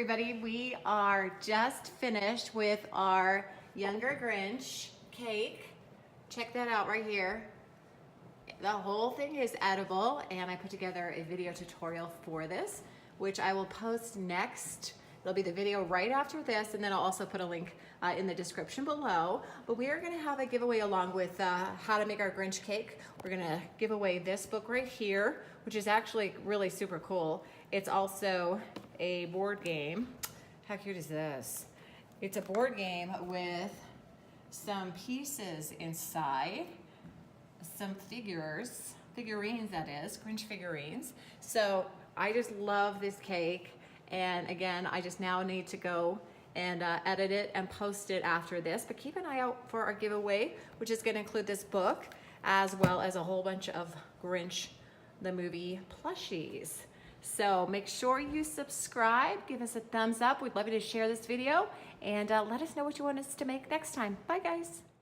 everybody. We are just finished with our Younger Grinch cake. Check that out right here. The whole thing is edible, and I put together a video tutorial for this, which I will post next. It'll be the video right after this, and then I'll also put a link in the description below. But we are gonna have a giveaway along with how to make our Grinch cake. We're gonna give away this book right here, which is actually really super cool. It's also a board game. How cute is this? It's a board game with some pieces inside, some figurines that is, Grinch figurines. So I just love this cake. And again, I just now need to go and edit it and post it after this. But keep an eye out for our giveaway, which is gonna include this book, as well as a whole bunch of Grinch the movie plushies. So make sure you subscribe, give us a thumbs up. We'd love you to share this video, and let us know what you want us to make next time. Bye guys.